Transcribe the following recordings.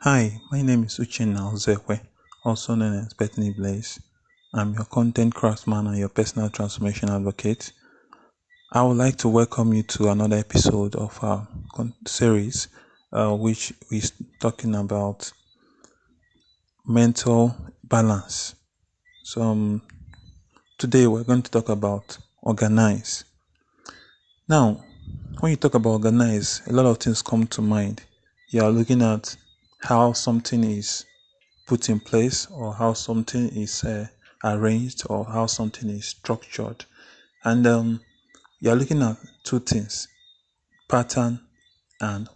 Hi, my name is Uchenna Ozekwe, also known as Bethany Blaze. I'm your content craftsman and your personal transformation advocate. I would like to welcome you to another episode of our series, which is talking about mental balance. Today we're going to talk about organize. Now, when you talk about organize, a lot of things come to mind. You are looking at how something is put in place, or how something is arranged, or how something is structured. And you're looking at two things: pattern and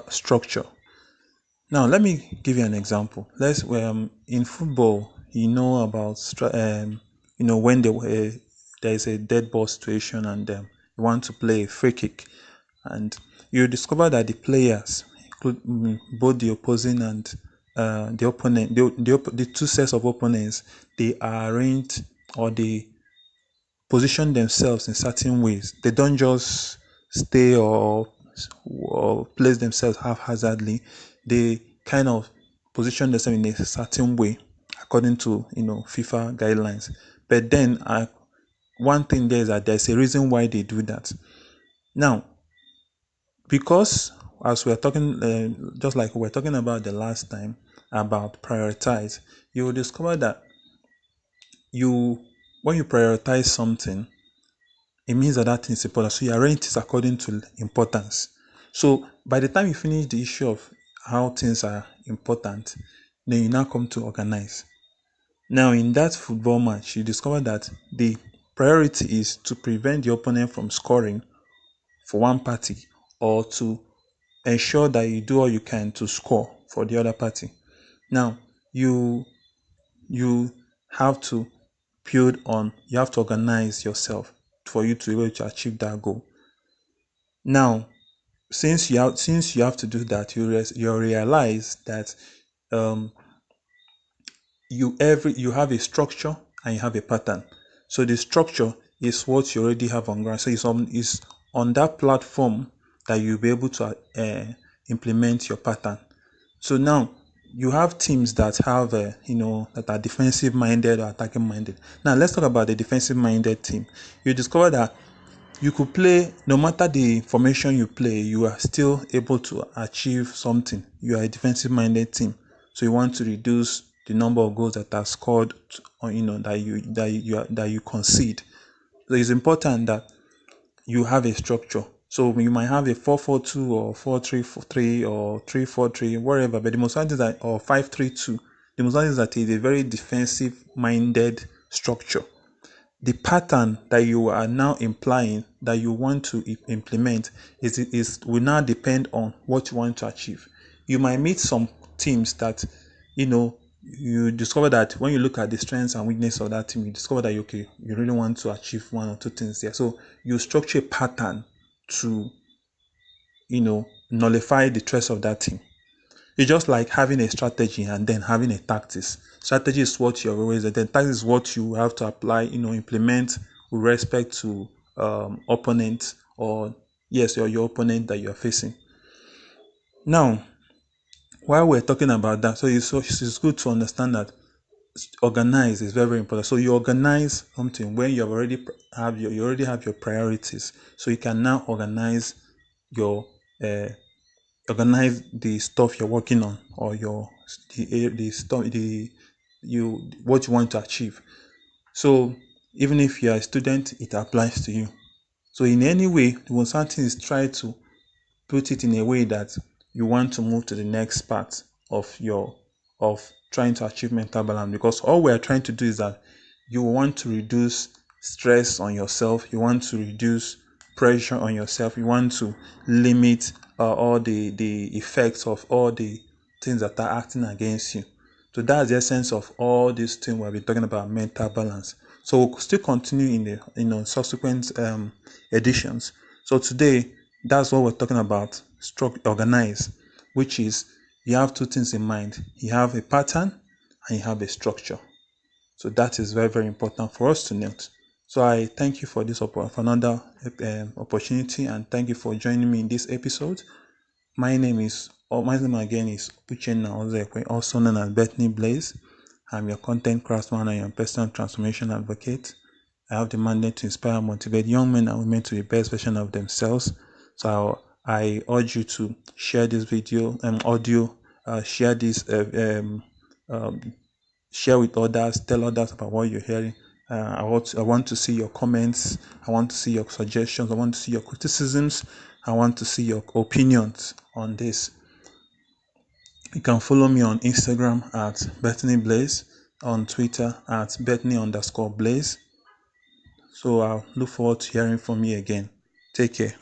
structure. Now, let me give you an example. Let's in football, about when there is a dead ball situation, and you want to play a free kick, and you discover that the players, both the opposing and the opponent, the two sets of opponents, they are arranged, or they position themselves in certain ways. They don't just stay or place themselves haphazardly. They kind of position themselves in a certain way according to FIFA guidelines. But then one thing there is that there's a reason why they do that. Now, because as we're talking, just like we were talking about the last time about prioritize, you will discover that when you prioritize something, it means that thing is important. So you arrange it according to importance. So by the time you finish the issue of how things are important, then you now come to organize. Now, in that football match, you discover that the priority is to prevent the opponent from scoring for one party, or to ensure that you do all you can to score for the other party. Now, you have to you have to organize yourself for you to be able to achieve that goal. Now, since you have to do that, you realize that you have a structure and you have a pattern. So the structure is what you already have on ground. So it's on that platform that you'll be able to implement your pattern. So now you have teams that have that are defensive minded or attacking minded. Now let's talk about the defensive minded team. You discover that you could play, no matter the formation you play, you are still able to achieve something. You are a defensive minded team, so you want to reduce the number of goals that are scored, or that you concede. So it's important that you have a structure. So you might have a 4-4-2 or 4-3-3 or 3-4-3, whatever. But the most important is that, or 5-3-2. The most important is that it is a very defensive minded structure. The pattern that you are now implying that you want to implement will now depend on what you want to achieve. You might meet some teams that you discover that when you look at the strengths and weaknesses of that team, you discover that you really want to achieve one or two things there. So you structure a pattern to nullify the threats of that team. It's just like having a strategy and then having a tactics. Strategy is what you're always, then tactics is what you have to apply, implement with respect to opponent, or your opponent that you're facing. Now, while we're talking about that, so it's good to understand that organize is very, very important. So you organize something when you already have your priorities. So you can now organize the stuff you're working on, or the stuff what you want to achieve. So even if you are a student, it applies to you. So in any way, the most important thing is try to put it in a way that you want to move to the next part of trying to achieve mental balance, because all we are trying to do is that you want to reduce stress on yourself, you want to reduce pressure on yourself, you want to limit all the effects of all the things that are acting against you. So that's the essence of all these things we'll be talking about, mental balance. So we'll still continue in the subsequent editions. So today, that's what we're talking about, organize, which is you have two things in mind. You have a pattern and you have a structure. So that is very, very important for us to note. So I thank you for another opportunity, and thank you for joining me in this episode. My name is my name again is Uchenna Ozekwe, also known as Bethany Blaze. I'm your content craftsman and your personal transformation advocate. I have the mandate to inspire and motivate young men and women to be the best version of themselves. So I urge you to share this video and audio, share this, share with others, tell others about what you're hearing. I want to see your comments. I want to see your suggestions. I want to see your criticisms. I want to see your opinions on this. You can follow me on Instagram at Bethany Blaze, on Twitter at Bethany_Blaze. So I'll look forward to hearing from you again. Take care.